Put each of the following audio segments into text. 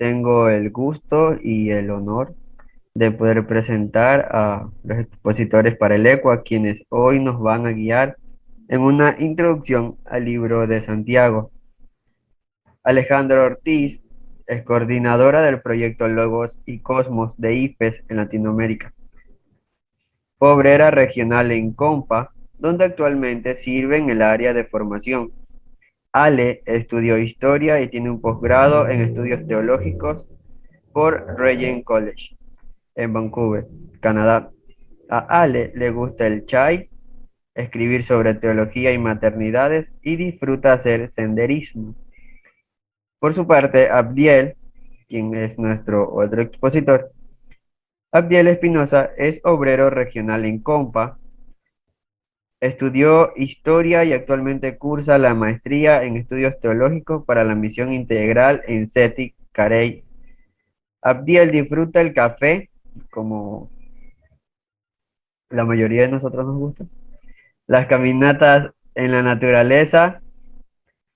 tengo el gusto y el honor de poder presentar a los expositores para el ECUA, quienes hoy nos van a guiar en una introducción al libro de Santiago. Alejandra Ortiz es coordinadora del proyecto Logos y Cosmos de IFES en Latinoamérica. Obrera regional en Compa, donde actualmente sirve en el área de formación. Ale estudió historia y tiene un posgrado en estudios teológicos por Regent College en Vancouver, Canadá. A Ale le gusta el chai, escribir sobre teología y maternidades y disfruta hacer senderismo. Por su parte, Abdiel, quien es nuestro otro expositor, Abdiel Espinosa es obrero regional en Compa, estudió historia y actualmente cursa la maestría en estudios teológicos para la misión integral en SETI Carey. Abdiel disfruta el café, como la mayoría de nosotros nos gusta, las caminatas en la naturaleza,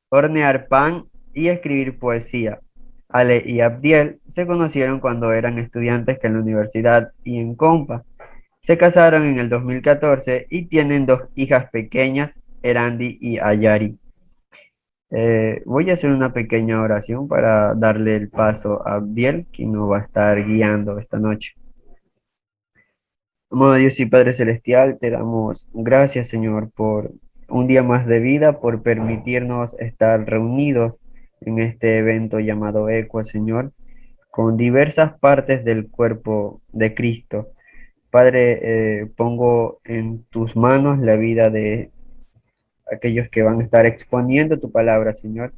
hornear pan y escribir poesía. Ale y Abdiel se conocieron cuando eran estudiantes que en la universidad y en Compa. Se casaron en el 2014 y tienen dos hijas pequeñas, Erandi y Ayari. Voy a hacer una pequeña oración para darle el paso a Abdiel, quien nos va a estar guiando esta noche. Amado Dios y Padre Celestial, te damos gracias, Señor, por un día más de vida, por permitirnos estar reunidos en este evento llamado ECUA, Señor, con diversas partes del cuerpo de Cristo. Padre, pongo en tus manos la vida de aquellos que van a estar exponiendo tu palabra, Señor,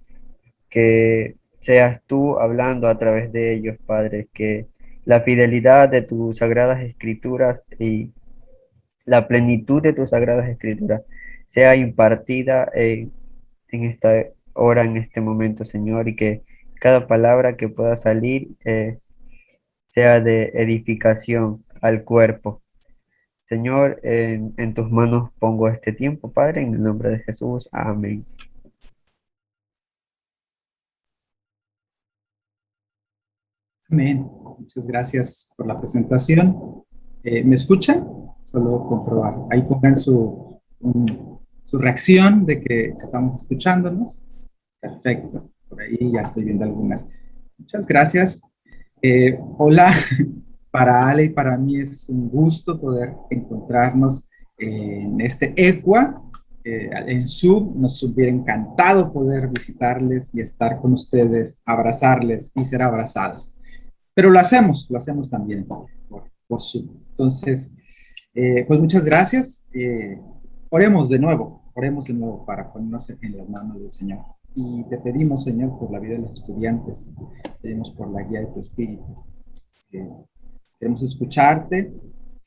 que seas tú hablando a través de ellos, Padre, que la fidelidad de tus sagradas escrituras y la plenitud de tus sagradas escrituras sea impartida en esta hora, en este momento, Señor, y que cada palabra que pueda salir sea de edificación al cuerpo. Señor, en tus manos pongo este tiempo, Padre, en el nombre de Jesús. Amén. Amén. Muchas gracias por la presentación. ¿Me escuchan? Solo comprobar. Ahí pongan su reacción de que estamos escuchándonos. Perfecto. Por ahí ya estoy viendo algunas. Muchas gracias. Hola, para Ale y para mí es un gusto poder encontrarnos en este ECUA. En Zoom nos hubiera encantado poder visitarles y estar con ustedes, abrazarles y ser abrazados. Pero lo hacemos también por Zoom. Entonces, pues muchas gracias. Oremos de nuevo para ponernos en las manos del Señor. Y te pedimos, Señor, por la vida de los estudiantes, pedimos por la guía de tu Espíritu. Eh, Queremos escucharte,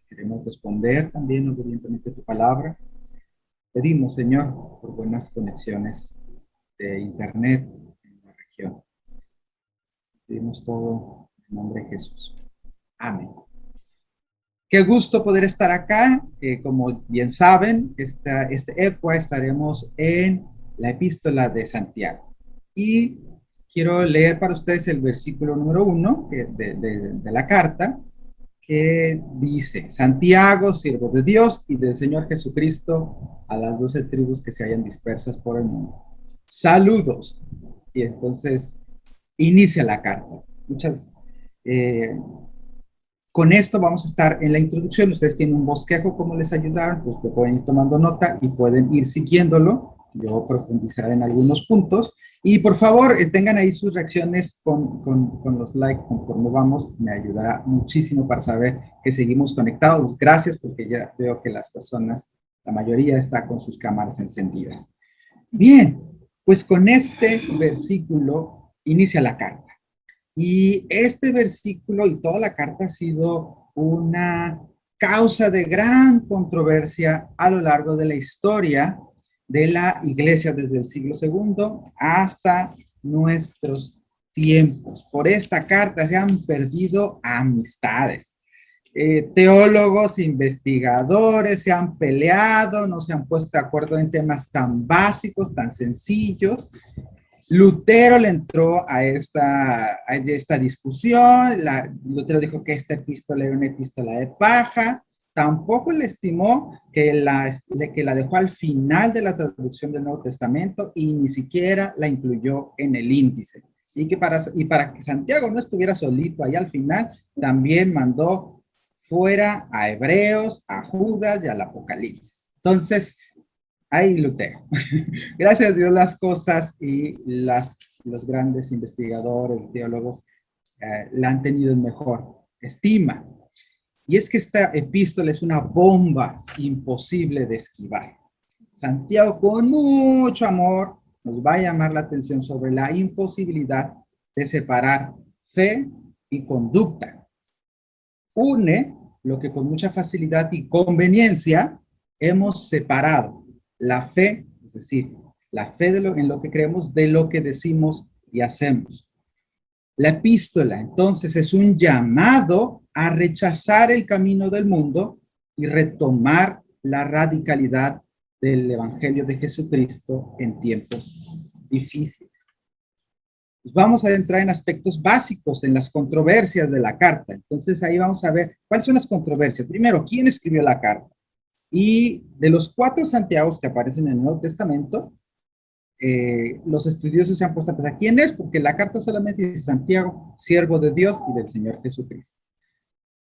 queremos responder también obedientemente tu palabra. Pedimos, Señor, por buenas conexiones de Internet en la región. Pedimos todo en nombre de Jesús. Amén. Qué gusto poder estar acá. Como bien saben, este ECUA estaremos en la epístola de Santiago. Y quiero leer para ustedes el versículo número 1 de la carta, que dice: Santiago, siervo de Dios y del Señor Jesucristo, a las 12 tribus que se hayan dispersas por el mundo. Saludos. Y entonces inicia la carta. Eh, con esto vamos a estar en la introducción. Ustedes tienen un bosquejo, como les ayudaron, pues te pueden ir tomando nota y pueden ir siguiéndolo. Yo profundizaré en algunos puntos. Y por favor, tengan ahí sus reacciones con los likes conforme vamos. Me ayudará muchísimo para saber que seguimos conectados. Gracias, porque ya veo que las personas, la mayoría está con sus cámaras encendidas. Bien, pues con este versículo inicia la carta. Y este versículo y toda la carta ha sido una causa de gran controversia a lo largo de la historia de la iglesia desde el siglo segundo hasta nuestros tiempos. Por esta carta se han perdido amistades. Teólogos, investigadores se han peleado, no se han puesto de acuerdo en temas tan básicos, tan sencillos, Lutero le entró a esta discusión. Lutero dijo que esta epístola era una epístola de paja. Tampoco le estimó que la dejó al final de la traducción del Nuevo Testamento y ni siquiera la incluyó en el índice. Y para que Santiago no estuviera solito ahí al final, también mandó fuera a Hebreos, a Judas y al Apocalipsis. Entonces, ahí Lutero. Gracias a Dios las cosas y los grandes investigadores, teólogos, la han tenido en mejor estima. Y es que esta epístola es una bomba imposible de esquivar. Santiago, con mucho amor, nos va a llamar la atención sobre la imposibilidad de separar fe y conducta. Une lo que con mucha facilidad y conveniencia hemos separado: la fe, es decir, la fe en lo que creemos, de lo que decimos y hacemos. La epístola, entonces, es un llamado a rechazar el camino del mundo y retomar la radicalidad del Evangelio de Jesucristo en tiempos difíciles. Pues vamos a entrar en aspectos básicos, en las controversias de la carta. Entonces ahí vamos a ver cuáles son las controversias. Primero, ¿quién escribió la carta? Y de los 4 Santiagos que aparecen en el Nuevo Testamento, los estudiosos se han puesto a pensar, ¿quién es? Porque la carta solamente dice Santiago, siervo de Dios y del Señor Jesucristo.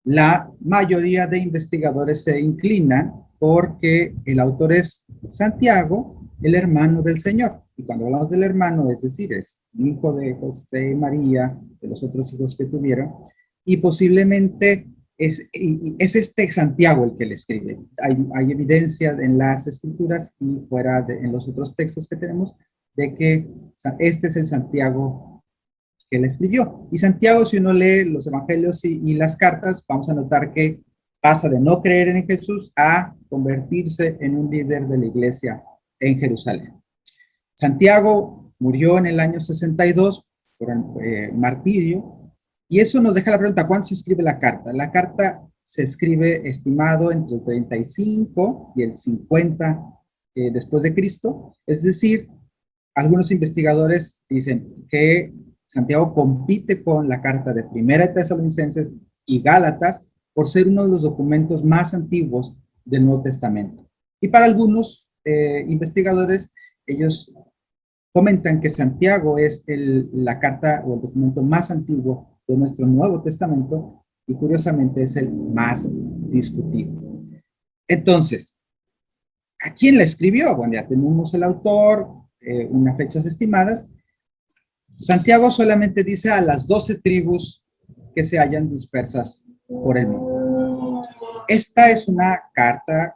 La mayoría de investigadores se inclinan porque el autor es Santiago, el hermano del Señor. Y cuando hablamos del hermano, es decir, es hijo de José y María, de los otros hijos que tuvieron, y posiblemente es este Santiago el que le escribe. Hay evidencia en las escrituras y en los otros textos que tenemos de que este es el Santiago que él escribió. Y Santiago, si uno lee los evangelios y las cartas, vamos a notar que pasa de no creer en Jesús a convertirse en un líder de la iglesia en Jerusalén. Santiago murió en el año 62 por martirio, y eso nos deja la pregunta: ¿cuándo se escribe la carta? La carta se escribe estimado entre el 35 y el 50 después de Cristo, es decir, algunos investigadores dicen que Santiago compite con la carta de Primera de Tesalonicenses y Gálatas por ser uno de los documentos más antiguos del Nuevo Testamento. Y para algunos investigadores, ellos comentan que Santiago es la carta o el documento más antiguo de nuestro Nuevo Testamento y curiosamente es el más discutido. Entonces, ¿a quién la escribió? Bueno, ya tenemos el autor, unas fechas estimadas. Santiago solamente dice a las 12 tribus que se hallan dispersas por el mundo. Esta es una carta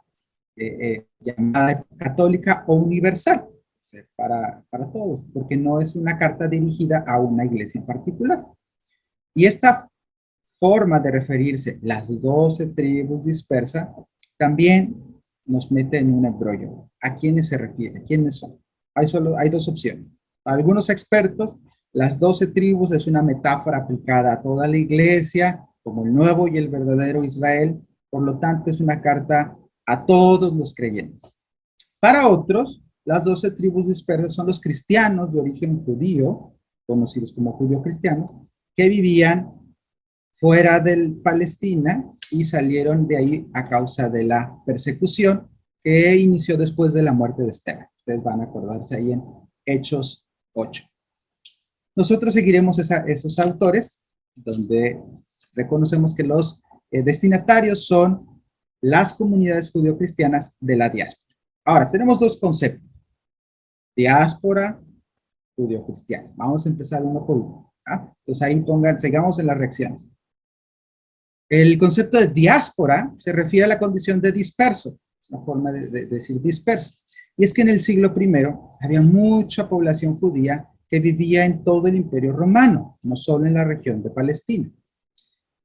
llamada católica o universal para todos, porque no es una carta dirigida a una iglesia en particular. Y esta forma de referirse, las 12 tribus dispersas, también nos mete en un embrollo. ¿A quiénes se refiere? ¿Quiénes son? Hay 2 opciones. Para algunos expertos, las 12 tribus es una metáfora aplicada a toda la iglesia como el nuevo y el verdadero Israel. Por lo tanto, es una carta a todos los creyentes. Para otros, las 12 tribus dispersas son los cristianos de origen judío, conocidos como judío-cristianos, que vivían fuera de Palestina y salieron de ahí a causa de la persecución que inició después de la muerte de Esteban. Ustedes van a acordarse ahí en Hechos 8. Nosotros seguiremos esos autores, donde reconocemos que los destinatarios son las comunidades judío-cristianas de la diáspora. Ahora, tenemos 2 conceptos: diáspora, judío-cristiana. Vamos a empezar uno por uno. Entonces ahí sigamos en las reacciones. El concepto de diáspora se refiere a la condición de disperso, una forma de decir disperso. Y es que en el siglo I había mucha población judía que vivía en todo el Imperio Romano, no solo en la región de Palestina.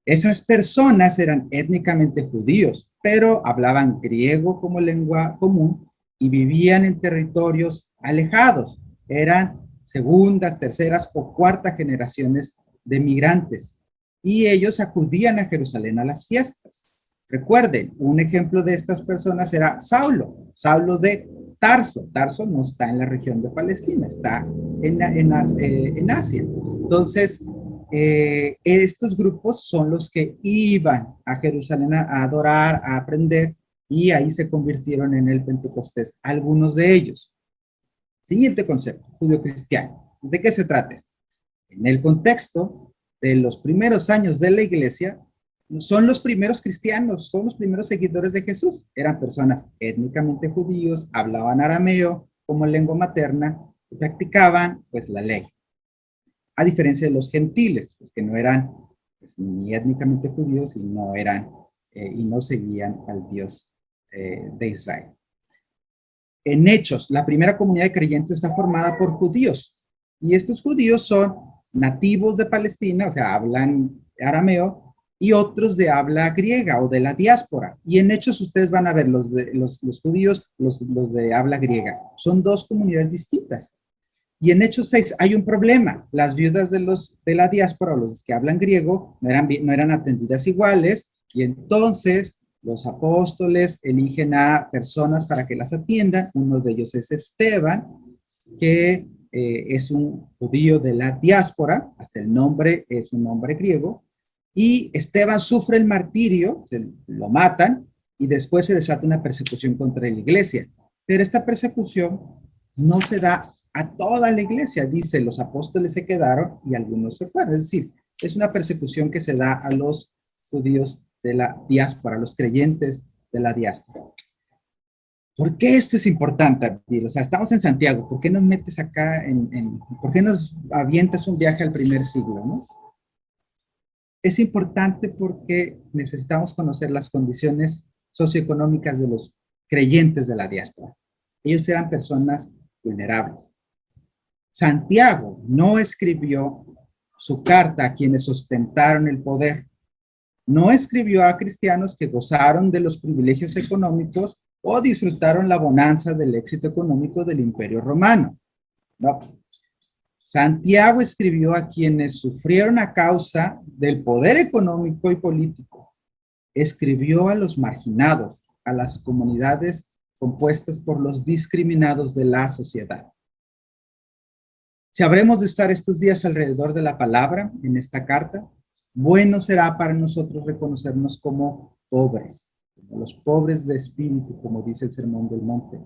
Esas personas eran étnicamente judíos, pero hablaban griego como lengua común y vivían en territorios alejados. Eran segundas, terceras o cuartas generaciones de migrantes. Y ellos acudían a Jerusalén a las fiestas. Recuerden, un ejemplo de estas personas era Saulo, Saulo de Tarso. Tarso no está en la región de Palestina, está en Asia. Entonces, estos grupos son los que iban a Jerusalén a adorar, a aprender, y ahí se convirtieron en el Pentecostés, algunos de ellos. Siguiente concepto, judío-cristiano. ¿De qué se trata? En el contexto de los primeros años de la iglesia, son los primeros cristianos, son los primeros seguidores de Jesús. Eran personas étnicamente judíos, hablaban arameo como lengua materna y practicaban pues la ley. A diferencia de los gentiles, pues, que no eran pues, ni étnicamente judíos y no eran y no seguían al Dios de Israel. En Hechos, la primera comunidad de creyentes está formada por judíos, y estos judíos son nativos de Palestina, o sea, hablan arameo, y otros de habla griega o de la diáspora. Y en Hechos ustedes van a ver los judíos, los de habla griega. Son dos comunidades distintas. Y en Hechos 6 hay un problema. Las viudas de la diáspora, o los que hablan griego, no eran atendidas iguales, y entonces los apóstoles eligen a personas para que las atiendan. Uno de ellos es Esteban, que es un judío de la diáspora, hasta el nombre es un nombre griego, y Esteban sufre el martirio, lo matan, y después se desata una persecución contra la iglesia. Pero esta persecución no se da a toda la iglesia, dice, los apóstoles se quedaron y algunos se fueron. Es decir, es una persecución que se da a los judíos de la diáspora, a los creyentes de la diáspora. ¿Por qué esto es importante, Abdiel? O sea, estamos en Santiago, ¿por qué nos metes acá por qué nos avientas un viaje al primer siglo, no? Es importante porque necesitamos conocer las condiciones socioeconómicas de los creyentes de la diáspora. Ellos eran personas vulnerables. Santiago no escribió su carta a quienes ostentaron el poder. No escribió a cristianos que gozaron de los privilegios económicos o disfrutaron la bonanza del éxito económico del Imperio Romano. No. Santiago escribió a quienes sufrieron a causa del poder económico y político. Escribió a los marginados, a las comunidades compuestas por los discriminados de la sociedad. Si habremos de estar estos días alrededor de la palabra en esta carta, bueno será para nosotros reconocernos como pobres, como los pobres de espíritu, como dice el Sermón del Monte.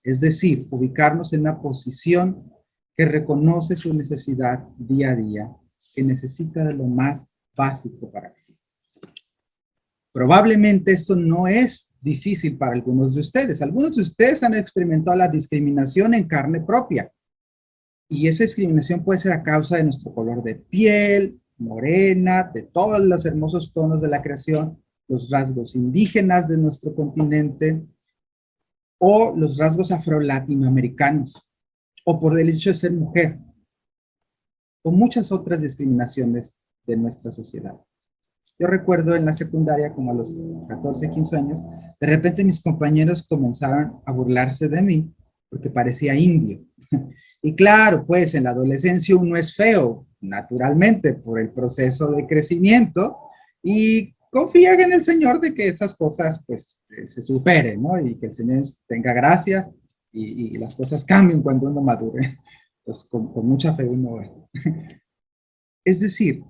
Es decir, ubicarnos en una posición que reconoce su necesidad día a día, que necesita de lo más básico para vivir. Probablemente esto no es difícil para algunos de ustedes. Algunos de ustedes han experimentado la discriminación en carne propia. Y esa discriminación puede ser a causa de nuestro color de piel, morena, de todos los hermosos tonos de la creación, los rasgos indígenas de nuestro continente, o los rasgos afro-latinoamericanos, o por el hecho de ser mujer, o muchas otras discriminaciones de nuestra sociedad. Yo recuerdo en la secundaria, como a los 14, 15 años, de repente mis compañeros comenzaron a burlarse de mí porque parecía indio. Y claro, pues en la adolescencia uno es feo, naturalmente, por el proceso de crecimiento, y confía en el Señor de que esas cosas pues se superen, ¿no? Y que el Señor tenga gracia y las cosas cambien cuando uno madure. Pues con mucha fe uno ve. Es decir,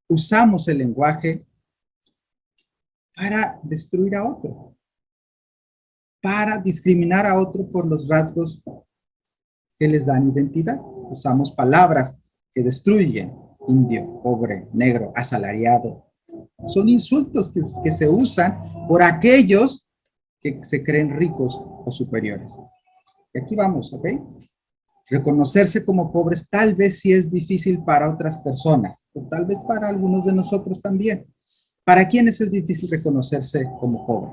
usamos el lenguaje para destruir a otro, para discriminar a otro por los rasgos que les dan identidad. Usamos palabras que destruyen: indio, pobre, negro, asalariado. Son insultos que se usan por aquellos que se creen ricos o superiores. Y aquí vamos, ¿ok? Reconocerse como pobres tal vez sí es difícil para otras personas, o tal vez para algunos de nosotros también. ¿Para quiénes es difícil reconocerse como pobre?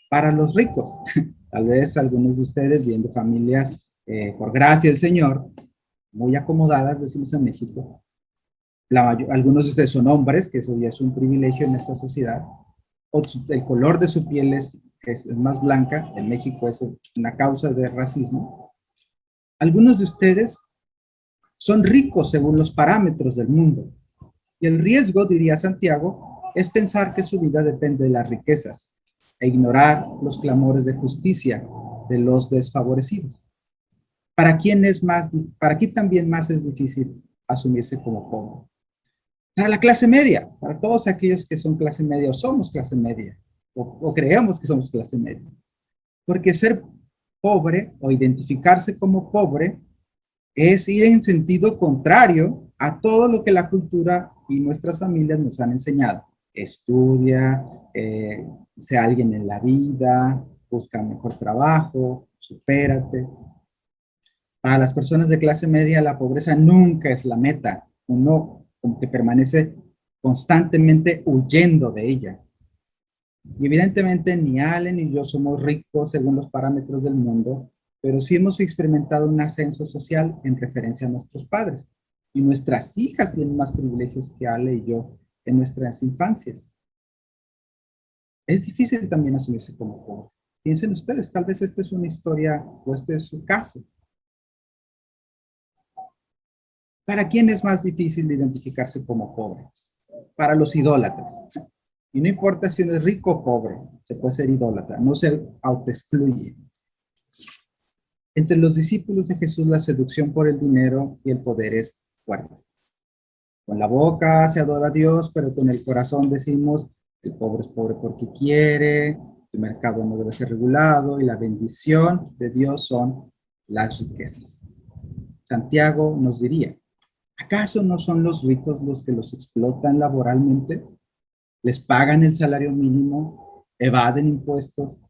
Para los ricos. Tal vez algunos de ustedes viendo familias, por gracia del Señor, muy acomodadas, decimos en México. Algunos de ustedes son hombres, que eso ya es un privilegio en esta sociedad. O el color de su piel es más blanca. En México es una causa de racismo. Algunos de ustedes son ricos según los parámetros del mundo. Y el riesgo, diría Santiago, es pensar que su vida depende de las riquezas e ignorar los clamores de justicia de los desfavorecidos. Para quién también más es difícil asumirse como pobre? Para la clase media, para todos aquellos que son clase media o somos clase media, o creemos que somos clase media. Porque ser pobre o identificarse como pobre es ir en sentido contrario a todo lo que la cultura y nuestras familias nos han enseñado. Estudia, sea alguien en la vida, busca mejor trabajo, supérate. Para las personas de clase media, la pobreza nunca es la meta. Uno como que permanece constantemente huyendo de ella. Y evidentemente ni Allen ni yo somos ricos según los parámetros del mundo, pero sí hemos experimentado un ascenso social en referencia a nuestros padres. Y nuestras hijas tienen más privilegios que Ale y yo en nuestras infancias. Es difícil también asumirse como pobre. Piensen ustedes, tal vez esta es una historia o este es su caso. ¿Para quién es más difícil identificarse como pobre? Para los idólatras. Y no importa si uno es rico o pobre, se puede ser idólatra, no se autoexcluye. Entre los discípulos de Jesús la seducción por el dinero y el poder es fuerte. Con la boca se adora a Dios, pero con el corazón decimos, el pobre es pobre porque quiere, el mercado no debe ser regulado y la bendición de Dios son las riquezas. Santiago nos diría, ¿acaso no son los ricos los que los explotan laboralmente? Les pagan el salario mínimo, evaden impuestos,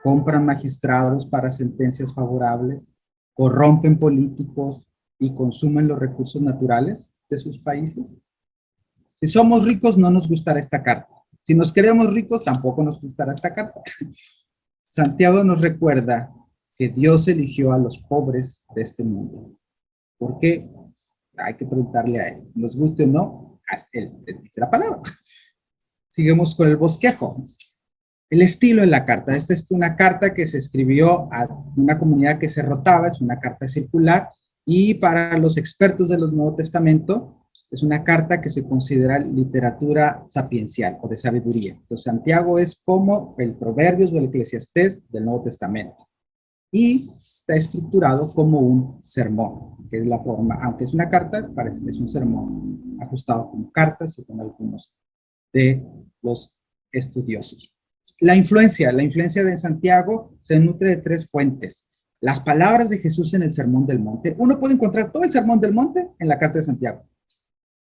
compran magistrados para sentencias favorables, corrompen políticos y consumen los recursos naturales de sus países. Si somos ricos, no nos gustará esta carta. Si nos queremos ricos, tampoco nos gustará esta carta. Santiago nos recuerda que Dios eligió a los pobres de este mundo. ¿Por qué? Hay que preguntarle a él. Nos guste o no, él dice la palabra. Seguimos con el bosquejo. El estilo de la carta. Esta es una carta que se escribió a una comunidad que se rotaba, es una carta circular, y para los expertos del Nuevo Testamento es una carta que se considera literatura sapiencial o de sabiduría. Entonces, Santiago es como el Proverbios o el Eclesiastés del Nuevo Testamento. Y está estructurado como un sermón, que es la forma, aunque es una carta, parece que es un sermón ajustado como carta, según algunos de los estudiosos. La influencia de Santiago se nutre de tres fuentes. Las palabras de Jesús en el Sermón del Monte. Uno puede encontrar todo el Sermón del Monte en la Carta de Santiago.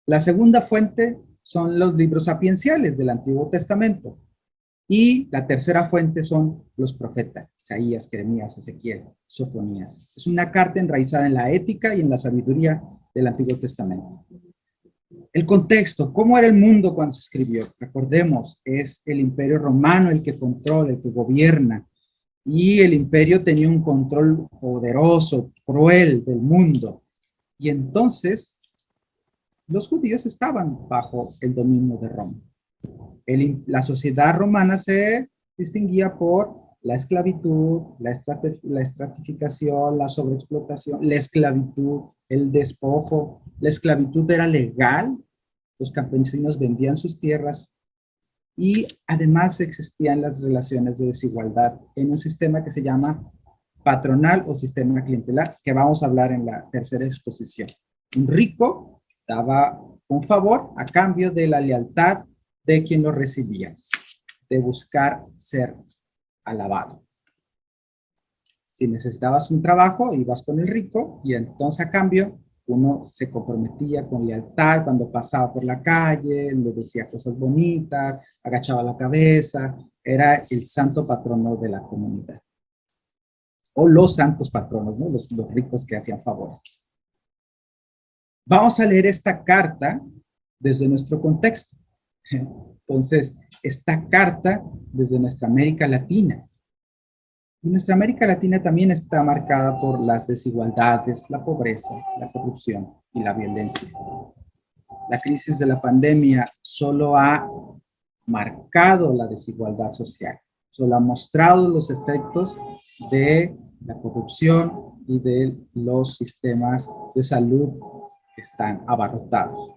La segunda fuente son los libros sapienciales del Antiguo Testamento. Y la tercera fuente son los profetas, Isaías, Jeremías, Ezequiel, Sofonías. Es una carta enraizada en la ética y en la sabiduría del Antiguo Testamento. El contexto, ¿cómo era el mundo cuando se escribió? Recordemos, es el Imperio Romano el que controla, el que gobierna, y el imperio tenía un control poderoso, cruel del mundo. Y entonces los judíos estaban bajo el dominio de Roma. La sociedad romana se distinguía por la esclavitud, la estratificación, la sobreexplotación, la esclavitud, el despojo. La esclavitud era legal, los campesinos vendían sus tierras y además existían las relaciones de desigualdad en un sistema que se llama patronal o sistema clientelar, que vamos a hablar en la tercera exposición. Un rico daba un favor a cambio de la lealtad de quien lo recibía, de buscar ser alabado. Si necesitabas un trabajo, ibas con el rico y entonces a cambio uno se comprometía con lealtad cuando pasaba por la calle, le decía cosas bonitas, agachaba la cabeza, era el santo patrono de la comunidad. O los santos patronos, ¿no? Los ricos que hacían favores. Vamos a leer esta carta desde nuestro contexto. Entonces, esta carta desde nuestra América Latina. Y nuestra América Latina también está marcada por las desigualdades, la pobreza, la corrupción y la violencia. La crisis de la pandemia solo ha marcado la desigualdad social, solo ha mostrado los efectos de la corrupción y de los sistemas de salud que están abarrotados.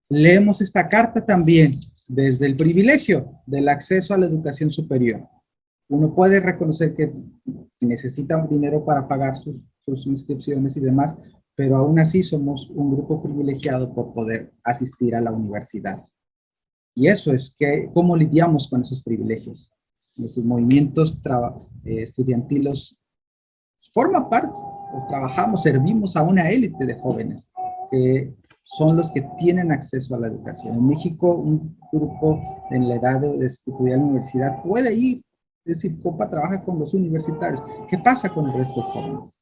Leemos esta carta también desde el privilegio del acceso a la educación superior. Uno puede reconocer que necesita dinero para pagar sus inscripciones y demás, pero aún así somos un grupo privilegiado por poder asistir a la universidad. Y eso es que, cómo lidiamos con esos privilegios. Nuestros movimientos estudiantiles forman parte, trabajamos, servimos a una élite de jóvenes que son los que tienen acceso a la educación. En México, un grupo en la edad de estudiar en la universidad puede ir, es decir, COPA trabaja con los universitarios. ¿Qué pasa con el resto de jóvenes?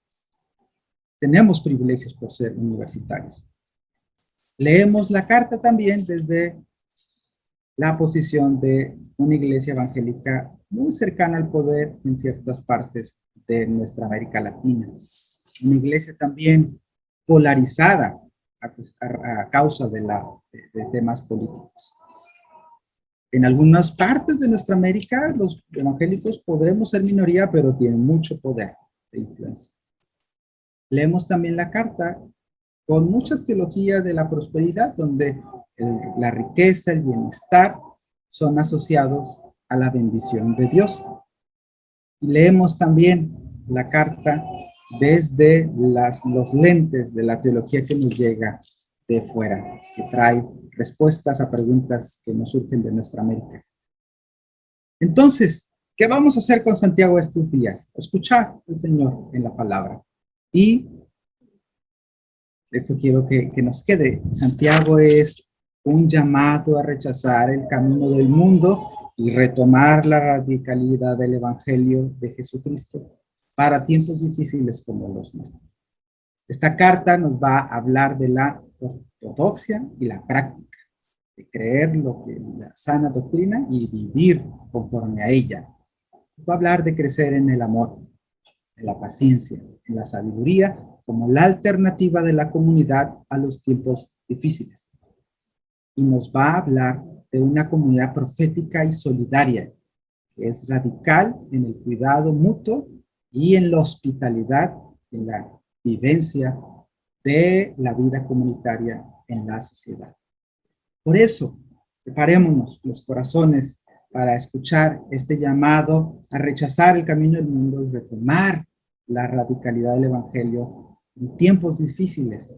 Tenemos privilegios por ser universitarios. Leemos la carta también desde la posición de una iglesia evangélica muy cercana al poder en ciertas partes de nuestra América Latina. Una iglesia también polarizada a causa de temas políticos. En algunas partes de nuestra América, los evangélicos podremos ser minoría, pero tienen mucho poder de influencia. Leemos también la carta con muchas teologías de la prosperidad, donde la riqueza, el bienestar son asociados a la bendición de Dios. Y leemos también la carta desde los lentes de la teología que nos llega de fuera, que trae respuestas a preguntas que nos surgen de nuestra América. Entonces, ¿qué vamos a hacer con Santiago estos días? Escuchar al Señor en la palabra. Y esto quiero que nos quede. Santiago es un llamado a rechazar el camino del mundo y retomar la radicalidad del Evangelio de Jesucristo para tiempos difíciles como los nuestros. Esta carta nos va a hablar de la ortodoxia y la práctica, de creer lo que la sana doctrina y vivir conforme a ella. Va a hablar de crecer en el amor, en la paciencia, en la sabiduría, como la alternativa de la comunidad a los tiempos difíciles. Y nos va a hablar de una comunidad profética y solidaria, que es radical en el cuidado mutuo y en la hospitalidad, en la vivencia de la vida comunitaria en la sociedad. Por eso, preparémonos los corazones para escuchar este llamado a rechazar el camino del mundo y retomar la radicalidad del Evangelio en tiempos difíciles.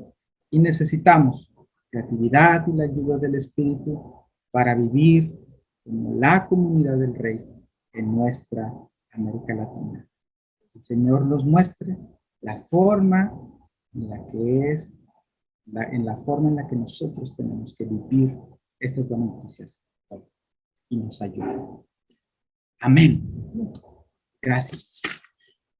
Y necesitamos creatividad y la ayuda del Espíritu para vivir como la comunidad del Rey en nuestra América Latina. El Señor nos muestre la forma en la que es, en la forma en la que nosotros tenemos que vivir estas buenas noticias y nos ayude. Amén. Gracias.